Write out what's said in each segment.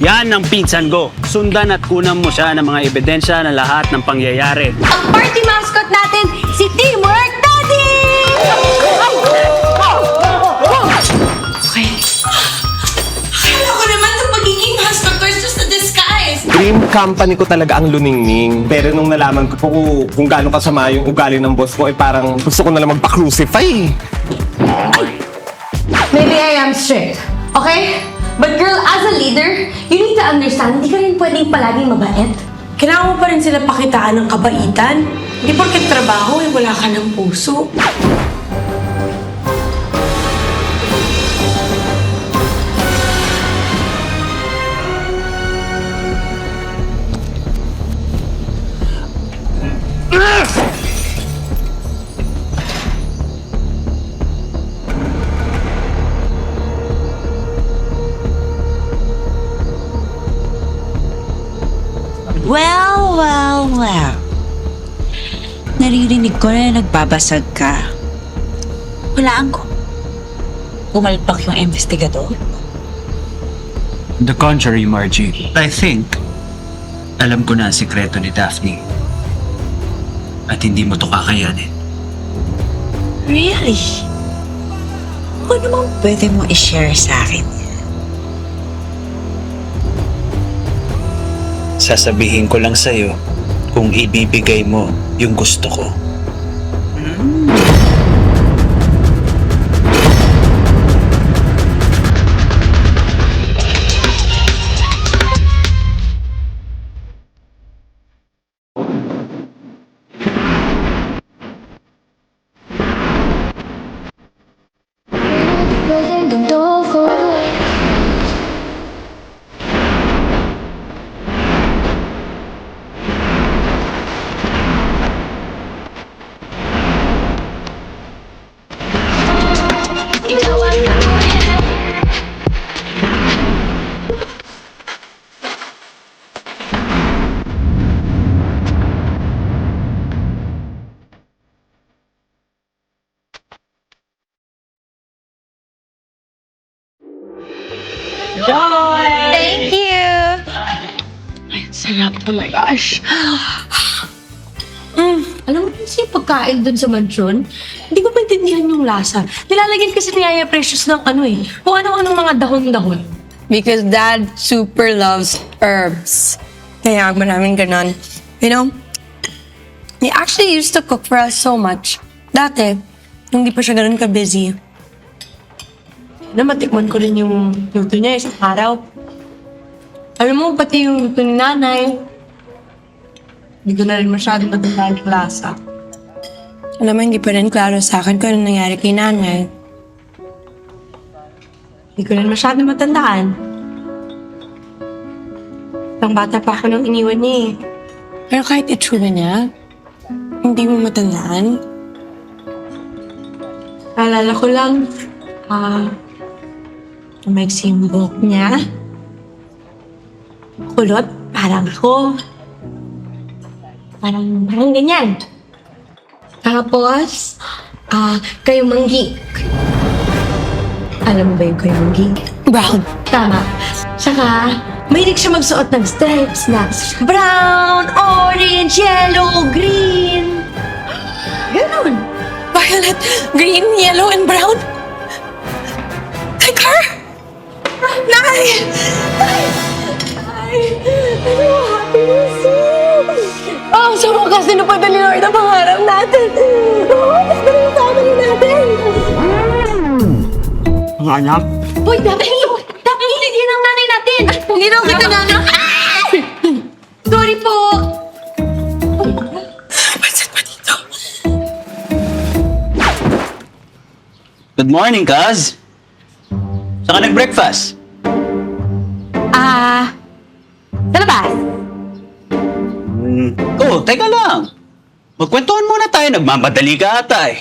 Yan ang pinsan ko. Sundan at kunan mo siya ng mga ebidensya na lahat ng pangyayari. Ang party mascot natin, si Teamwork Daddy! Okay. Akala ko naman ang pagiging mascot ko is just a disguise. Dream company ko talaga ang luningning. Pero nung nalaman ko po kung gaano kasama yung ugali ng boss ko, parang gusto ko na lang magpa-crucify. Maybe I am strict, okay? But girl, as a leader, you need to understand, hindi ka rin pwedeng palaging mabait. Kailangan mo pa rin sila pakitaan ng kabaitan. Hindi porket trabaho, wala ka ng puso. Well. Naririnig ko na nagbabasag ka. Walaan ko. Pumalpak yung investigador. The contrary, Margie. I think, alam ko na ang sikreto ni Daphne. At hindi mo to kakayanin. Really? Ano naman pwede mo i-share sa akin? Sasabihin ko lang sa'yo kung ibibigay mo yung gusto ko. Thank you! Sarap, oh my gosh. Alam mo kasi yung pagkain dun sa mansyon, hindi ko maintindihan yung lasa. Nilalagyan kasi ni Yaya Precious ng kung ano-anong mga dahon-dahon. Because Dad super loves herbs. Kaya maraming ganon. You know, he actually used to cook for us so much. Dati, nung di pa siya ganon ka-busy. Na matikman ko rin yung luto niya isang araw. Alam mo, pati yung luto ni nanay, hindi ko na rin masyado matandaan yung lasa. Alam mo, hindi pa rin klaro sa akin kung ano nangyari kay nanay. Hindi ko rin masyado matandaan. Isang bata pa ako nang iniwan niya eh. Pero kahit itsura niya, hindi mo matandaan. Alala ko lang, maiksi yung buhok niya. Kulot, parang ako. Parang ganyan. Tapos, kayo manggi. Alam mo ba yung kayo manggi? Brown. Tama. Saka, mahilig siya magsuot ng stripes na brown, orange, yellow, green. Ganun. Violet, green, yellow, and brown? Like her? Nay! Nay! Ano happiness oh, sa wakas napadali Lord ang pangarap natin. Oo, napadali yung family natin. Mga anak, Uy, Daphne! Daphne, yan ang nanay natin! Hindi daw kita nanay. Sorry po! Pansit pa dito. good morning, Kaz. Saan ka nag-breakfast? Sa labas? Teka lang. Magkwentuhan muna tayo. Nagmamadali ka ata eh.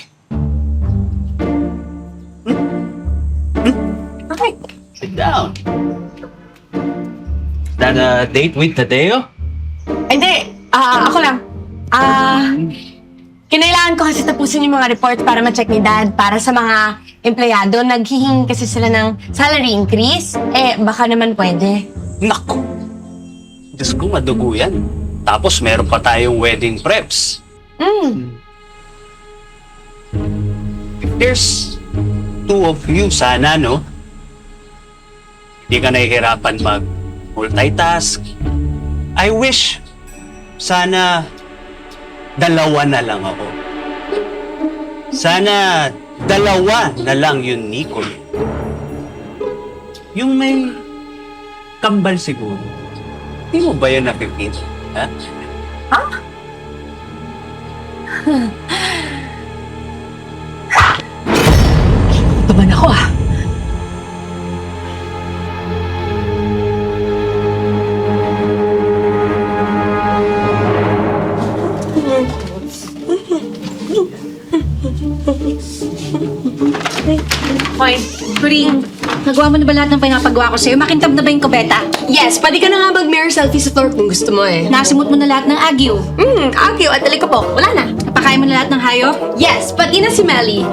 Okay. Sit down. Is that a date with Tadeo? Hindi, ako lang. Kinailangan ko kasi tapusin yung mga report para ma-check ni Dad para sa mga empleyado. Naghihingi kasi sila ng salary increase. Baka naman pwede. Naku! Diyos ko, madugo yan. Tapos meron pa tayong wedding preps. If there's two of you sana, no? Hindi ka nahihirapan mag-multitask. I wish sana dalawa na lang ako. Sana dalawa na lang yun, Nicole. Yung may kambal siguro. Hindi mo ba yun napipin? Ha? Taban ako ah. Hoy, Turing, nagawa mo na ba lahat ng pinapagawa ko sa'yo? Makintab na ba yung kubeta? Yes, pwede ka na nga mag-mirror selfie sa floor kung gusto mo eh. Nasimot mo na lahat ng agyo? Agyo at alikabok. Wala na. Napakain mo na lahat ng hayop? Yes, pati na si Melly.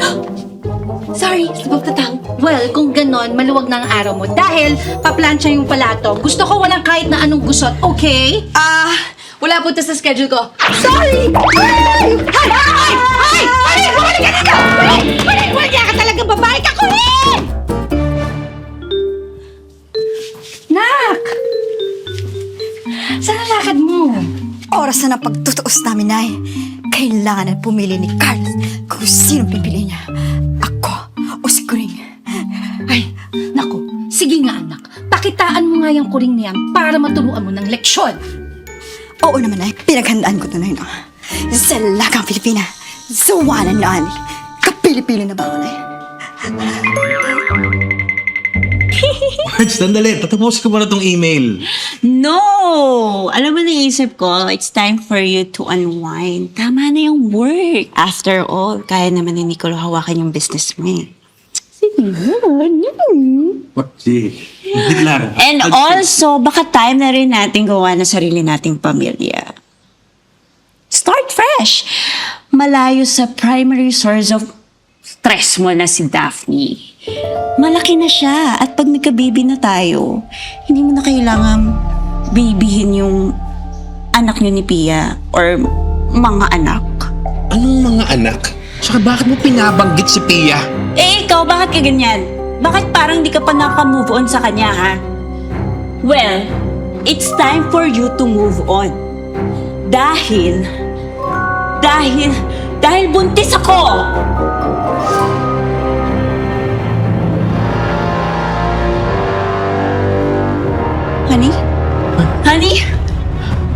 Sorry, slip of the tongue. Well, kung ganon, maluwag na ang araw mo. Dahil, paplansya yung palato. Gusto ko walang kahit na anong gusot, okay? Wala po ito sa schedule ko. Sorry! Ay! Bumalik ka dito! Bumalik ka talaga, babae ka, kulit! Nak! Saan ang lakad mo? Oras na ng pagtutuos namin, Nay. Kailangan na pumili ni Carlos kung sino pipili niya. Ako o si Kuring. Ay, naku. Sige nga, anak. Pakitaan mo nga yung kuring niyan para maturuan mo ng leksyon. Oo naman, Nay. Pinaghandaan ko ito na yun. Sa lagang Pilipina. Zawanan na, Ani. Kapili-pili na ba ako, Nay? Marge, sandali. Tatapos ko muna tong email. No! Alam mo, naisip ko, it's time for you to unwind. Tama na yung work. After all, kaya naman ni Nicolo hawakan yung business mo eh. Hindi lang. And also, baka time na rin natin gawa na sarili nating pamilya. Start fresh. Malayo sa primary source of stress mo na si Daphne. Malaki na siya. At pag nagka-baby na tayo, hindi mo na kailangan babyhin yung anak niyo ni Pia or mga anak. Anong mga anak? Tsaka bakit mo pinabanggit si Pia? Eh, ikaw, bakit ka ganyan? Bakit parang di ka pa naka-move on sa kanya, ha? Well, it's time for you to move on. Dahil buntis ako! Honey? Honey?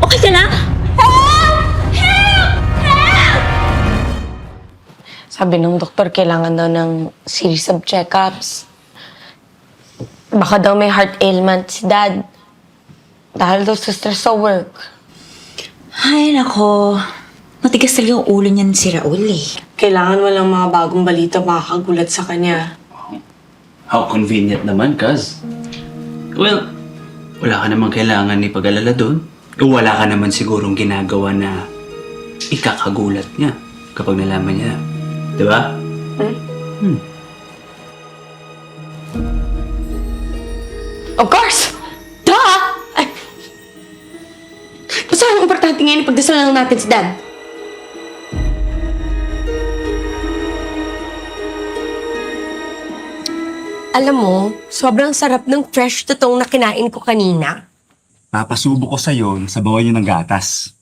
Okay ka na? Sabi ng doktor, kailangan daw ng series of checkups. Baka daw may heart ailment si Dad. Dahil daw sa stress sa work. Ay, nako. Matigas talaga yung ulo niyan si Raul eh. Kailangan walang mga bagong balita makakagulat sa kanya. How convenient naman, Kaz. Well, wala ka namang kailangan ni pag-alala doon. O wala ka naman sigurong ginagawa na ikakagulat niya kapag nalaman niya. Diba? Of course! Duh! Ay. Basta ang importante ngayon, ipagdasalan lang natin si Dad. Alam mo, sobrang sarap ng fresh tutong na kinain ko kanina. Papasubo ko sa'yo, sabawan yun ng gatas.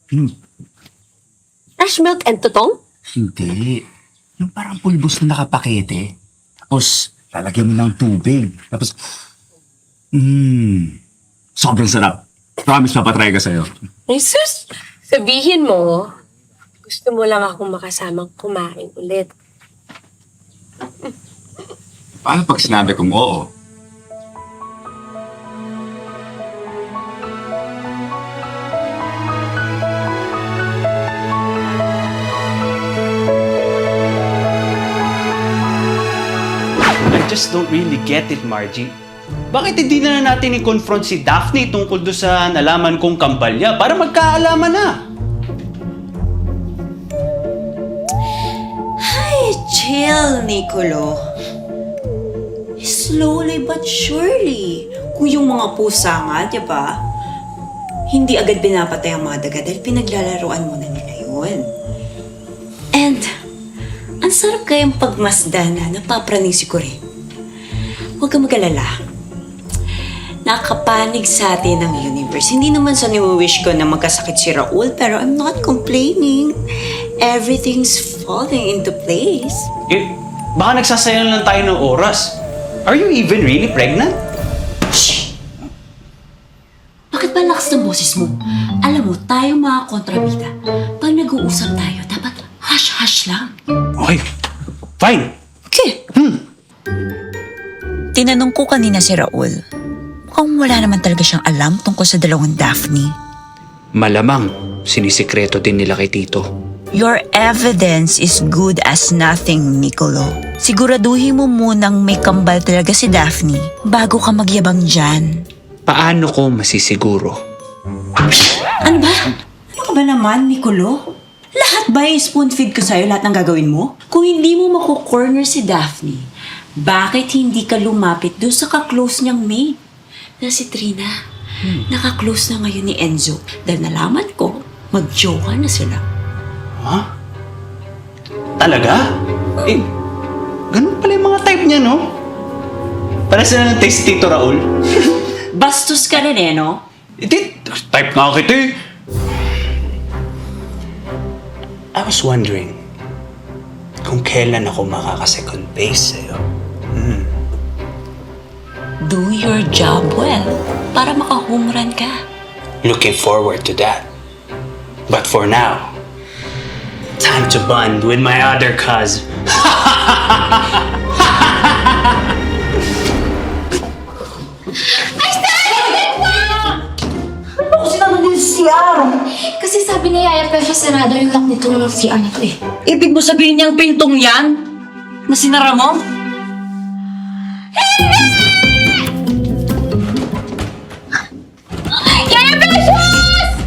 Fresh milk and tutong? Hindi. Yung parang pulbos na nakapakete. Tapos, lalagyan mo ng tubig. Tapos, sobrang sarap. Promise, papatry ka sa'yo. Ay sus! Sabihin mo, gusto mo lang akong makasamang kumain ulit. Paano pag sinabi kong oo? I just don't really get it, Margie. Bakit hindi na natin i-confront si Daphne tungkol doon sa nalaman kong kambal niya para magkaalaman na? Ay, chill, Nicolo. Slowly but surely. Kung yung mga pusa nga, di ba? Hindi agad pinapatay ang mga daga dahil pinaglalaroan mo na nila yun. And, ang sarap kayang pagmasdan na napapraning si Corinne. Huwag kang mag-alala. Nakapanig sa atin ang universe. Hindi naman sa niwiwish ko na magkasakit si Raul, pero I'm not complaining. Everything's falling into place. Eh, baka nagsasayang lang tayo ng oras. Are you even really pregnant? Shh! Bakit ba lakas ng boses mo? Alam mo, tayo mga kontrabida, pag nag-uusap tayo, dapat hush-hush lang. Okay, fine. Okay. Tinanong ko kanina si Raul. Mukhang wala naman talaga siyang alam tungkol sa dalawang Daphne. Malamang, sinisikreto din nila kay Tito. Your evidence is good as nothing, Nicolo. Siguraduhin mo munang may kambal talaga si Daphne bago ka magyabang dyan. Paano ko masisiguro? Ano ba? Ano ka ba naman, Nicolo? Lahat ba i-spoon feed ko sa'yo lahat ng gagawin mo? Kung hindi mo mako-corner si Daphne, bakit hindi ka lumapit doon sa ka-close niyang maid? Na si Trina. Naka-close na ngayon ni Enzo dahil nalaman ko, mag-jowa na sila. Ha? Talaga? Eh, ganun pala yung mga type niya, no? Para sila ng taste Tito Raul. Bastos ka rin eh, no? Type nga kita eh. I was wondering kung kailan ako makaka-second base sa'yo. Do your job well para maka-home run ka. Looking forward to that. But for now, time to bond with my other cuz. Kasi sabi ni Yaya Pepe, sarado yung lock nito ng CR na to eh. Ibig mo sabihin niyang pintong yan? Na sinara mo? Yaya Precious!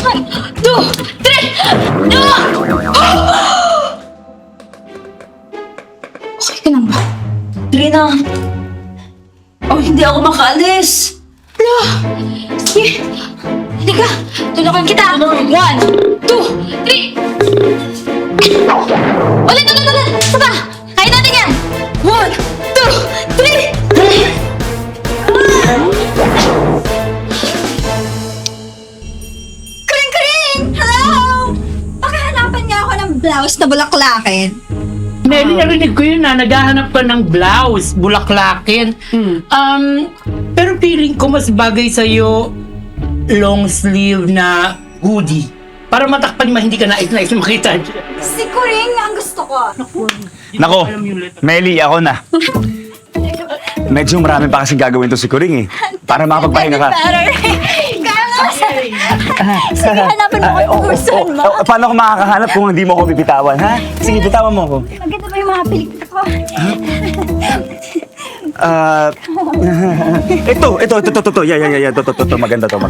1, 2, 3! No! Okay ka lang ba? Trina! Oh, hindi ako makaalis! No! Sige! Halika! Tulungan kita! 1, 2, 3! Ulit! Isa pa! Kaya natin yan! 1, 2, 3! Kring! Hello! Pakahanapan niya ako ng blouse na bulaklakin. Nelly, narinig ko yun na naghahanap ka ng blouse, bulaklakin. Pero feeling ko mas bagay sa'yo long sleeve na hoodie. Para matakpan mo, hindi ka nais-nais makita dyan. Si Kuring ang gusto ko. Nako, Meli, ako na. Medyo marami pa kasing gagawin to si Kuring eh. Para makapagpahinga ka. Carlos! Sige, hanapan mo kung gustuhan mo. Paano ako makakahanap kung hindi mo ako bibitawan, ha? Sige, bitawan mo ako. Maganda ba yung mga pelikula ko? Ito. Yeah. Ito. Maganda to.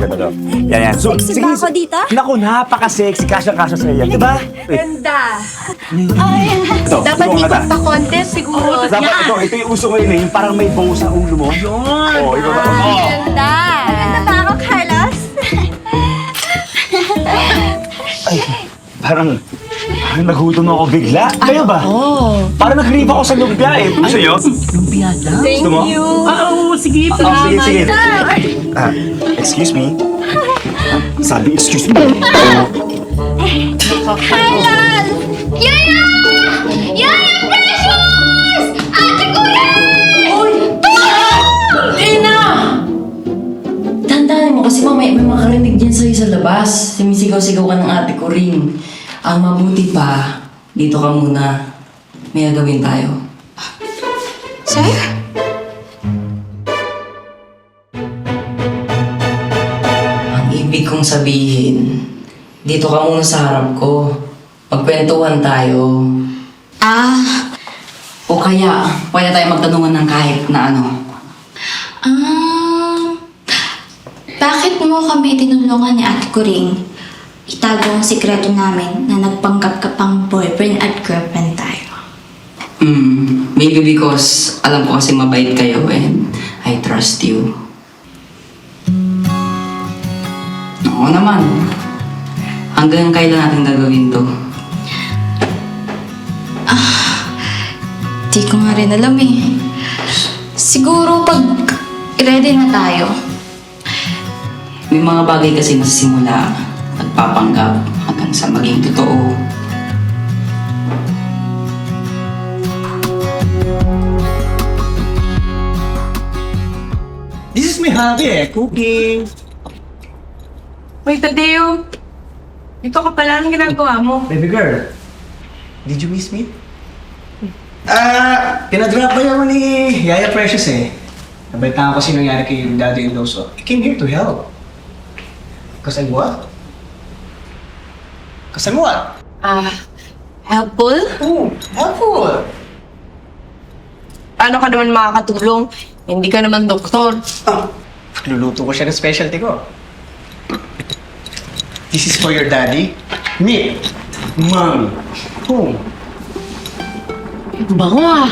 Yan. So, Sexy ba ako dito? Naku, napaka-sexy. Kasyang-kasya sa'yo yan, diba? Ganda! Ito, Dapat ito, ikot pa contest siguro. Dapat ito yung uso ngayon eh, yung parang may bow sa ulo mo. Yun! Oo, ikaw ba? Ganda! Maganda ba ako, Carlos? Parang nagutom ako bigla. Kaya ba? Parang nag-crave ako sa lumpia eh. Gusto nyo? Lumpia lang? Gusto mo? Oo, sige. Sige. Excuse me. Sabi, excuse me. Carlos! Yaya! Yaya Precious! Ate Kuring! Trina! Tandaan mo kasi mamaya may makarinig dyan sa'yo sa labas. Sumisigaw-sigaw ka ng ate ko rin. Ang mabuti pa, dito ka muna. May gagawin tayo. Sir? Ang ibig kong sabihin, dito ka muna sa harap ko. Magkwentuhan tayo. O kaya, pwede tayo magtanungan ng kahit na ano. Bakit mo kami tinulungan ni Ate Kuring itago ang sikreto namin na nagpanggap ka pang boyfriend at girlfriend tayo? Maybe because alam ko kasi mabait kayo and I trust you. Oo naman. Hanggang kailan natin gagawin to? Di ko nga rin alam eh. Siguro pag ready na tayo. May mga bagay kasi nasisimula, nagpapanggap hanggang sa maging totoo. This is my hobby cooking. Wait, Tadeo. Dito ka pala. Anong ginagawa mo? Baby girl, did you miss me? Pinadrop ba naman ni Yaya Precious eh. Nabalitaan ko kasi nangyari kay daddy-in-law, so I came here to help. Cause I'm what? Cause I'm what? Helpful? Oh, helpful! Paano ka naman makakatulong? Hindi ka naman doktor. Luluto ko siya ng specialty ko. This is for your daddy. Me. Mom. Home. Bango ah.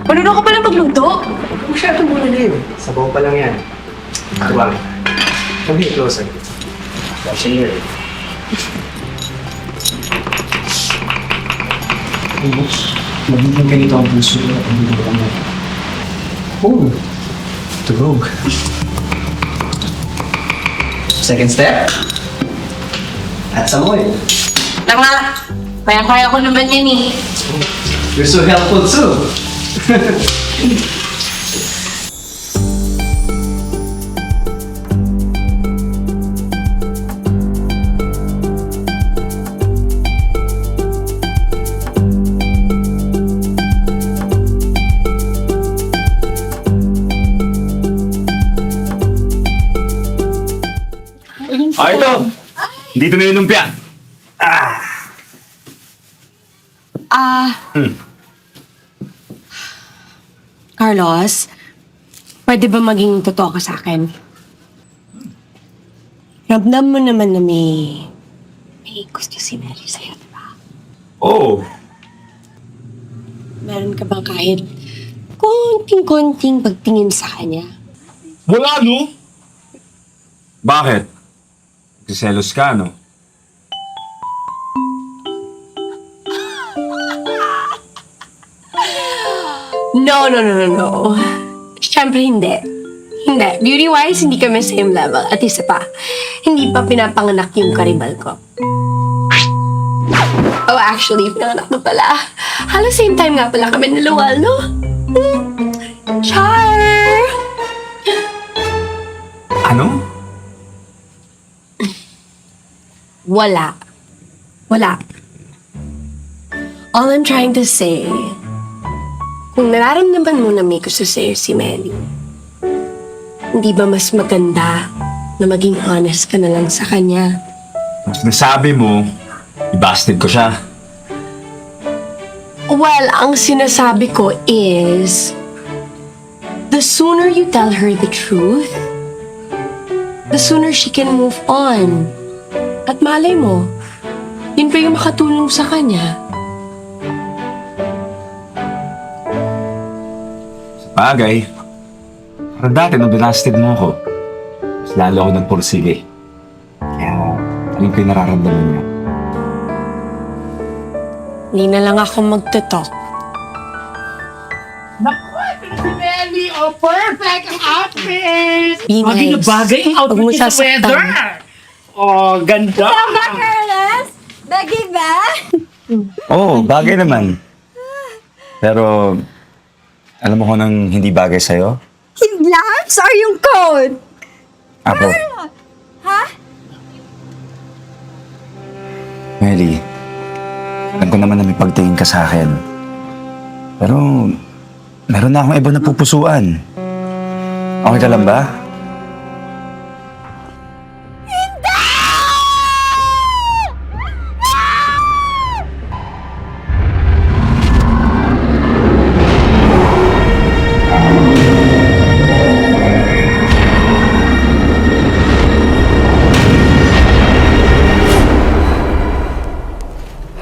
Marunong ka pala magluto. Huwag masyadong bulalim. Sabaw pa lang yan. Tuwag. Come here closer. Watch here. Magiging ganito ang puso at ang buwan mo. Oh, tulog. Second step. At some oil. Tama. Kaya-kaya ko naman yan eh. You're so helpful too. Ito! Dito na yung lumpia. Carlos, pwede ba maging totoo ka sa akin? Ramdam mo naman na may gusto si Mary sa'yo, di ba? Oo. Meron ka bang kahit konting-konting pagtingin sa kanya? Wala, no? Bakit? Nagsiselos ka, no? No. Siyempre hindi. Hindi. Beauty-wise, hindi kami same level. At isa pa, hindi pa pinapanganak yung karibal ko. Oh, actually, pinanganak na pala. Halos same time nga pala kami naluwal, no? Char! Ano? Wala. All I'm trying to say, kung nararamdaman mo na may gusto sa'yo si Melly, hindi ba mas maganda na maging honest ka na lang sa kanya? Ang sinasabi mo, i-busted ko siya. Well, ang sinasabi ko is, the sooner you tell her the truth, the sooner she can move on. At malay mo, yun pa yung makatulong sa kanya. Bagay. Parang dati nung binasted mo ako, mas lalo ako nagpursige. Kaya, alam ko yung nararamdaman niya. Hindi na lang ako magtutok. Naku, ito na si Melly. Oh, perfect ang outfit. Be Bagay na nice. bagay ang Huwag outfit mo niya sa sasaktan. weather. Oh, ganda. Carlos? Bagay ba? Oo, bagay naman. Pero, alam mo ko nang hindi bagay sa'yo? Himlams or yung coat? Ako. Ha? Melly, alam ko naman na may pagtingin ka sa akin. Pero, meron na akong iba na pupusuan. Okay ka lang ba?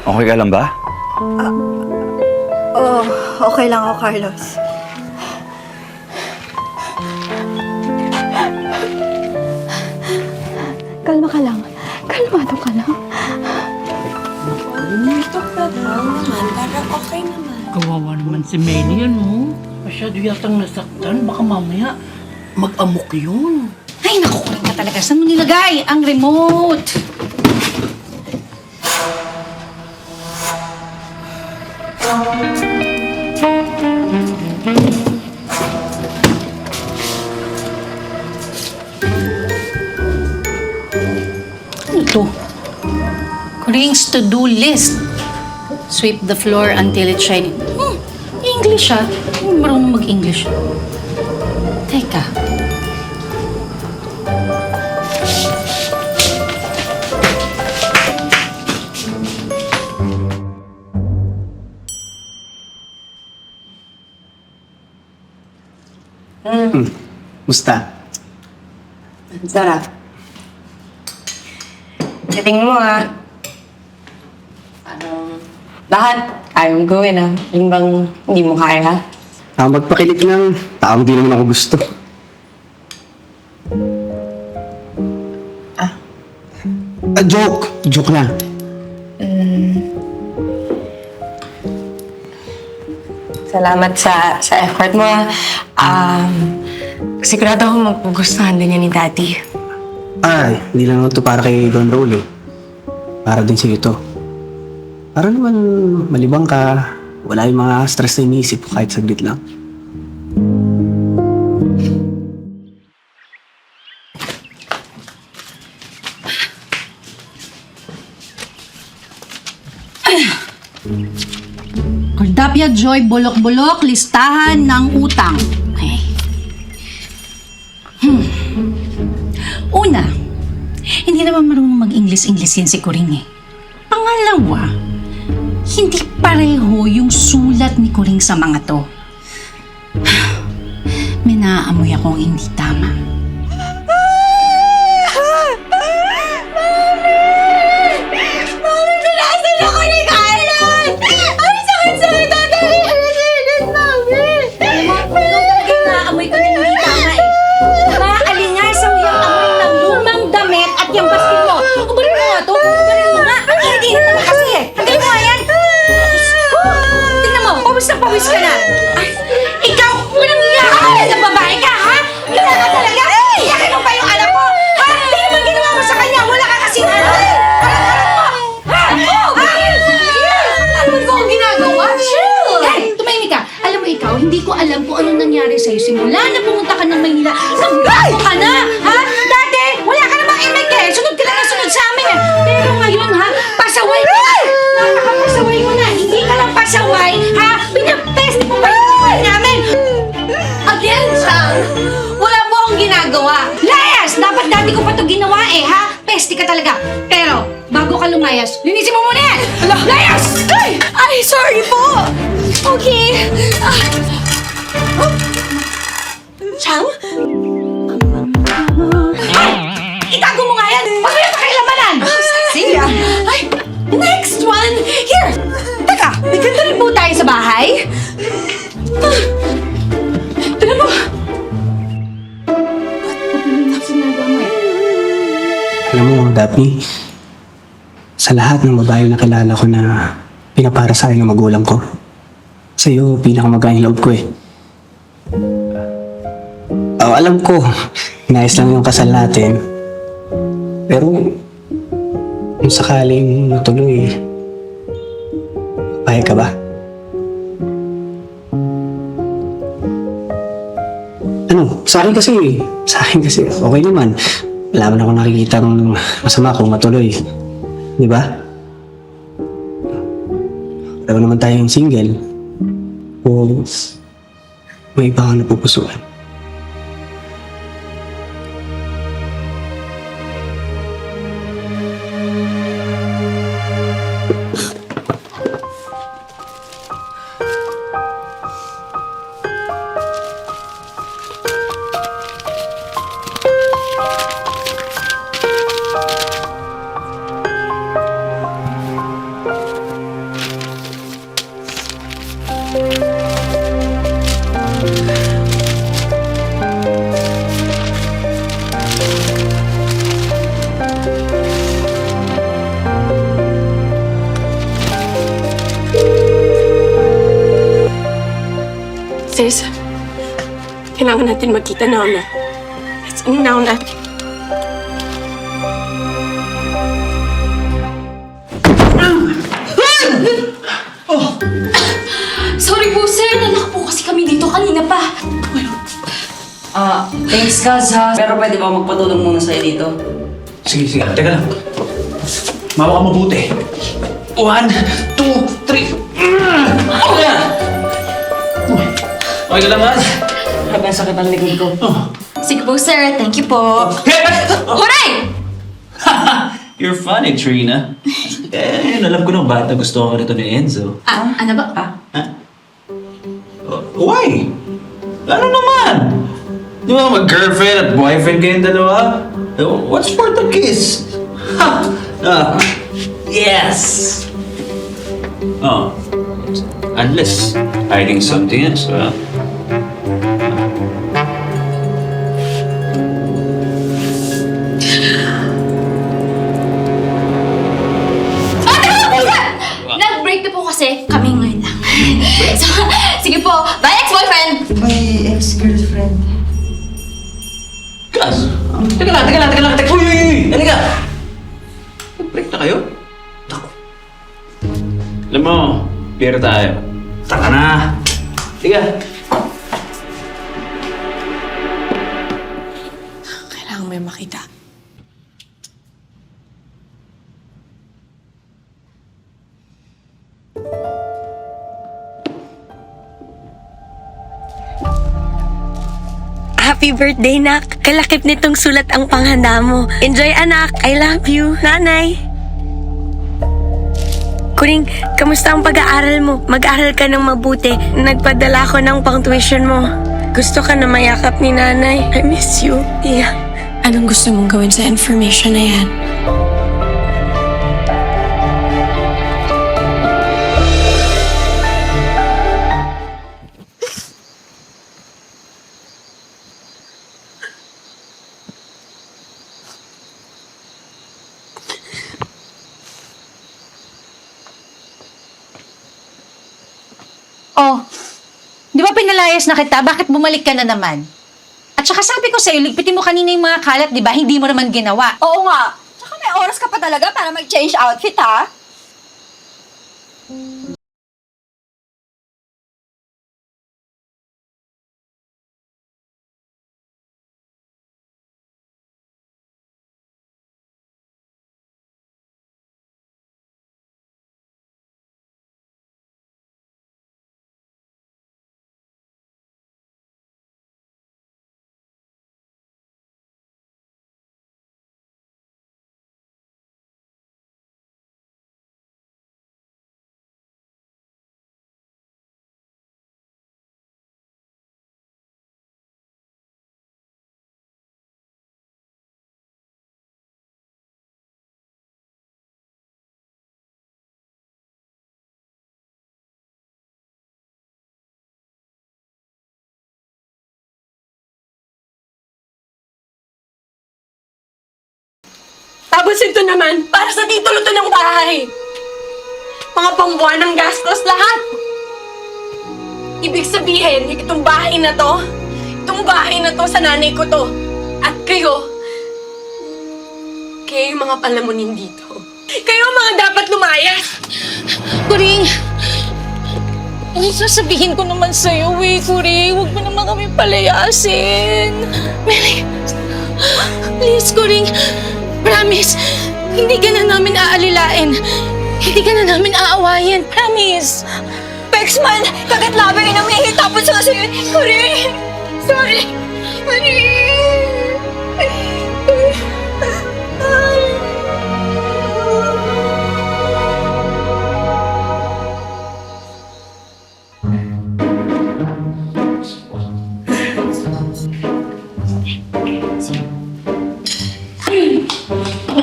Okay ka lang ba? Oh, okay lang ako, Carlos. Kalma ka lang. Kalmado ka lang. Kawawa naman si Melly, ano? Masyado yatang nasaktan. Baka mamaya mag-amok yun. Ay, naku, kuring ka talaga. Saan mo nilagay ang remote? Ano to? Kuring's to-do list. Sweep the floor until it's shiny. English ah. Hindi marunong mag-English. Teka. Musta? Sarap. Tingin mo lahat ayaw gawin Yung bang hindi mo kaya? Magpakilig ng taong di naman ako gusto. Joke! Joke lang. Salamat sa effort mo sigurado ako magugustuhan din yan ni Daddy. Ay, hindi lang naman ito para kay Don Raul eh. Para din sa'yo ito. Para naman malibang ka, wala yung mga stress na iniisip ko kahit saglit lang. Cordapia Joy Bulok-Bulok, listahan ng utang. Okay. Una, hindi naman marunong mag-English yan si Kuring eh. Pangalawa, hindi pareho yung sulat ni Kuring sa mga to. May naaamoy akong hindi tama. Pawis ka na! Ay, ikaw! Walang iya ka! Na babae ka, ha? Wala ka talaga! Iyakin mo pa yung anak ko! Ha? Hindi naman ginawa mo sa kanya! Wala ka kasi harap mo! Ha? Ano ko ang ginagawa? Chill! Hey, tumahimik ka! Alam mo ikaw, hindi ko alam kung anong nangyari sa'yo simula na pumunta ka ng Maynila. Nagbago ka na! Ha? Dati, wala ka namang imig eh! Sunod ka lang ang sunod sa amin eh! Pero ngayon, ha? Pasaway ka! Napakapasaway mo na! Hindi ka lang pasaway, ha? Pinapest mo pa yung buhay namin! Again, Chang! Wala po akong ginagawa! Layas! Dapat dati ko pa ito ginawa eh, ha? Pesti ka talaga! Pero, bago ka lumayas, linisin mo muna yan! Layas! Ay, sorry po! Okay. Chang? Itago mo nga yan! Huwag mo yung pakialamanan! Sige. Ay, next one! Here! Teka, may ganda rin po tayo sa bahay. Tignan mo! Alam mo, Daphne, sa lahat ng babae na kilala ko na pinapara sa akin ng magulang ko, sa'yo, pinakamagaling loob ko eh. Alam ko, nais lang yung kasal natin. Pero, kung sakaling matuloy, payag ka ba? Ano, sa akin kasi, okay naman. Wala man ako nakikita ng masama kung matuloy. Di ba? Wala naman tayong single. O may iba kang napupusuan. Sis, kailangan natin magkita na. Let's now na. Sorry po, sir. Nalak po kasi kami dito kanina pa. Thanks, Kaz, ha? Pero pwede ba magpatulong muna sa'yo dito? Sige, sige. Teka lang. Mawa ka mabuti. 1, 2, 3. Okay na! Okay ka lang, Maz? Grabe ang sakit ang likod ko. Sige po, sir. Thank you po. Huray! You're funny, Trina. Alam ko ng bata gusto ko rito ni Enzo. Ano ba? Why? Ano naman? Di ba mag-girlfriend at boyfriend kayong dalawa? What's for the kiss? Yes! Oh. Unless hiding something else, well. Nag-break na po kasi kami ngayon lang. So, sige po. Bye, ex-boyfriend! My ex-girlfriend. Gus! Teka lang. Uy! Halika! Nag-break na kayo? Ako. Alam mo, beer tayo. Taka na! Tiga! Kailangan mo yung makita. Happy birthday, Nak! Kalakip nitong sulat ang panghanda mo. Enjoy, anak! I love you, Nanay! Kuring, kamusta ang pag-aaral mo? Mag-aaral ka ng mabuti. Nagpadala ko ng pang-tuition mo. Gusto ka na mayakap ni Nanay. I miss you. Yeah. Anong gusto mong gawin sa information na yan? Oh, di ba pinalayas na kita? Bakit bumalik ka na naman? At saka sabi ko sa'yo, ligpitin mo kanina yung mga kalat, di ba? Hindi mo naman ginawa. Oo nga. Tsaka may oras ka pa talaga para mag-change outfit, ha? Tapos ito naman, para sa titulo to ng bahay. Mga pambuwan ng gastos, lahat. Ibig sabihin, itong bahay na to sa nanay ko to. At kayo yung mga palamunin dito. Kayo ang mga dapat lumayas. Kuring, ano sasabihin ko naman sa'yo, Kuring? Huwag mo naman kami palayasin. Mary, please, Kuring. Promise, hindi ka na namin aalilain. Hindi ka na namin aawayin. Promise. Pexman, kagat labi na may hitapon sa sa'yo. Sorry. Sorry.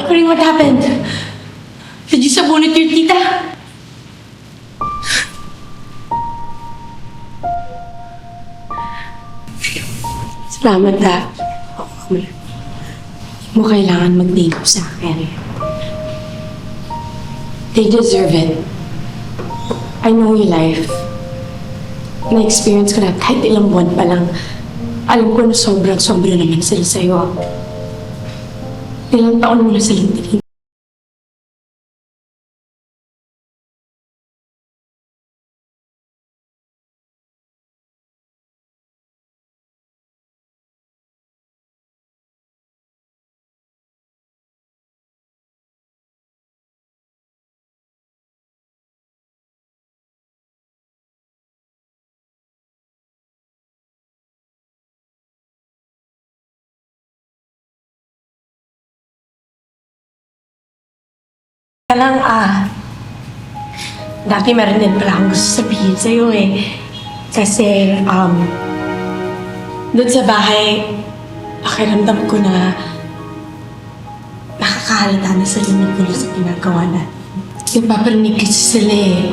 Kuring, what happened? Did you sabunit your tita? Salamat, Dad. Hindi mo kailangan mag-thank you sa akin. They deserve it. I know your life. na-experience ko na kahit ilang buwan pa lang, alam ko na sobrang-sobra naman sila sa'yo. Ilang taon mo na silang tingin. Lang dati meron din pala akong gusto sabihin sa'yo eh. Kasi, doon sa bahay, pakiramdam ko na nakakahalata na sa limit ko na sa ginagawa natin. Napaparinig kasi sila eh.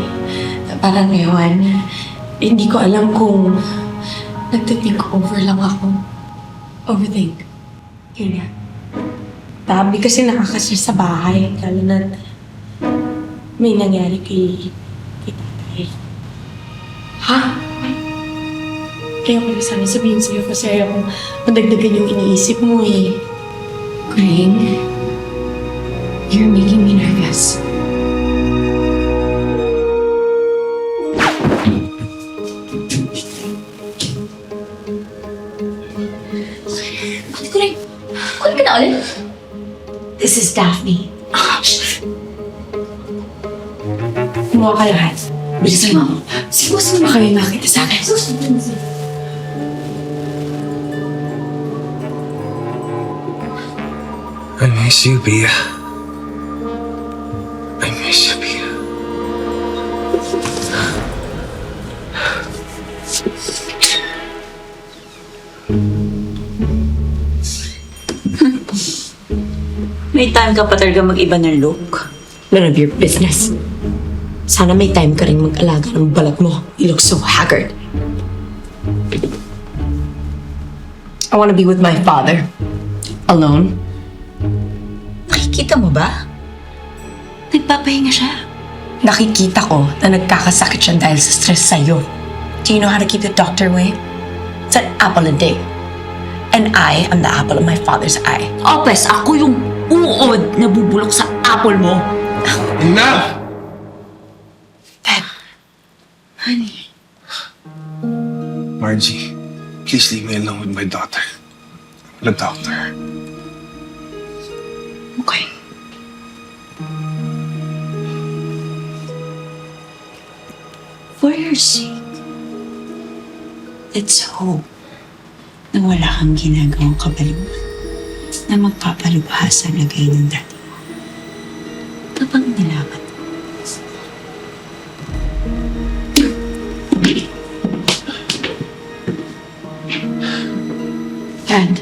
Na parang ngayon, hindi ko alam kung nagtithink over lang ako. Overthink. Yun nga. Dami kasi nakakasya sa bahay. Lalo na may nangyari kay tatay. Ha? Kaya ko na sana sabihin sa'yo kasi ayaw kong madagdagan yung iniisip mo eh. Green, you're making me nervous. Kulit ka na ulit? This is Daphne. Kumuha ka lahat. Bilisan mo. Sinusunod mo kami makita sa akin. I miss you, Bea. I miss you, Bea. May time ka pa talaga mag-iba ng look. None of your business. Sana may time ka rin mag-alaga ng balat mo. You look so haggard. I want to be with my father. Alone. Nakikita mo ba? Nagpapahinga siya. Nakikita ko na nagkakasakit siya dahil sa stress sa'yo. Do you know how to keep the doctor away? It's an apple a day. And I am the apple of my father's eye. Oh, pwes, ako yung uod na bubulok sa apple mo. Enough! Dad. Honey. Margie, please leave me alone with my daughter. The doctor. Okay. For your sake, let's hope na wala kang ginagawang kabaliwan na magpapalubha sa lagay ng dati mo. Kapag nilaman. Dad.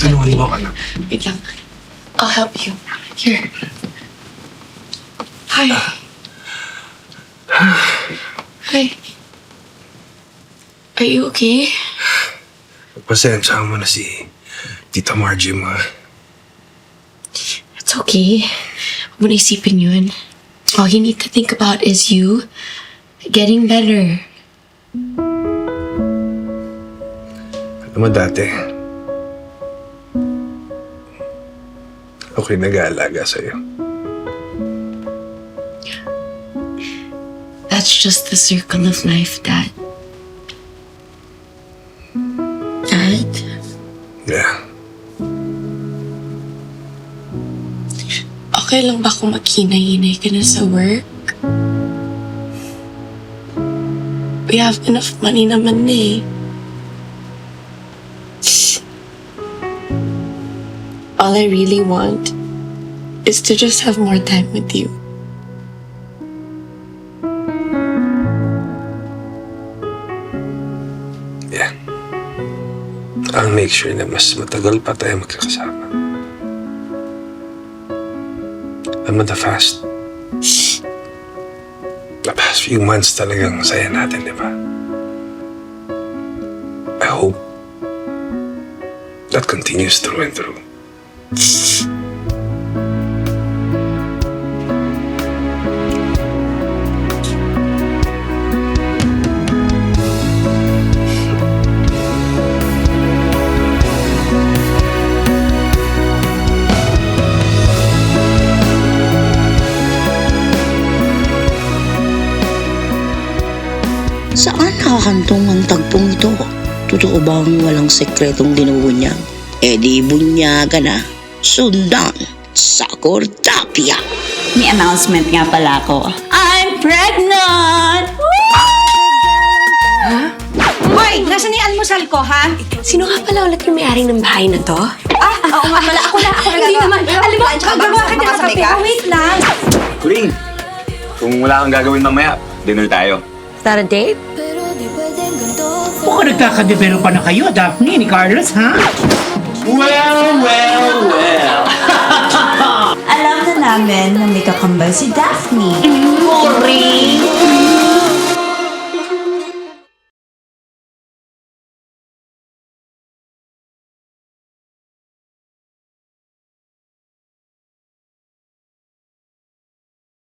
Tulungan mo ka na. Wait lang. I'll help you. Here. Hi. Hi. Are you okay? Pasensya mo na si Tita Margie mo. It's okay. Huwag mo na isipin yun. All you need to think about is you getting better. Alam mo dati, ako'y nag-aalaga sa'yo. That's just the circle of life, Dad. Dad? Yeah. Okay lang ba kung maghinay-hinay ka na sa work? We have enough money naman eh. All I really want is to just have more time with you. Yeah. I'll make sure na mas matagal pa tayo magkakasama. Alam mo, the past few months talagang saya natin, di ba? I hope that continues through and through. Saan nakakantong ang tagpong ito? Totoo bang walang sekretong dinubunyag? E di bunyaga na. Sundan sa Cortapia. May announcement nga pala ako. I'm pregnant! Hoy, nasaan yung almusal ko, ha? Sino nga pala ulit yung may-ari ng bahay na to? Oo nga pala. Ako na Hindi naman. Alam mo, Gagawa ka na kape. Wait lang. Kuling, kung wala kang gagawin mamaya, dinner tayo. Is that a date? Mukhang nagkakadevelop pa na kayo, Daphne ni Carlos, ha? Well. Alam na namin na may kakambal si Daphne. Maureen!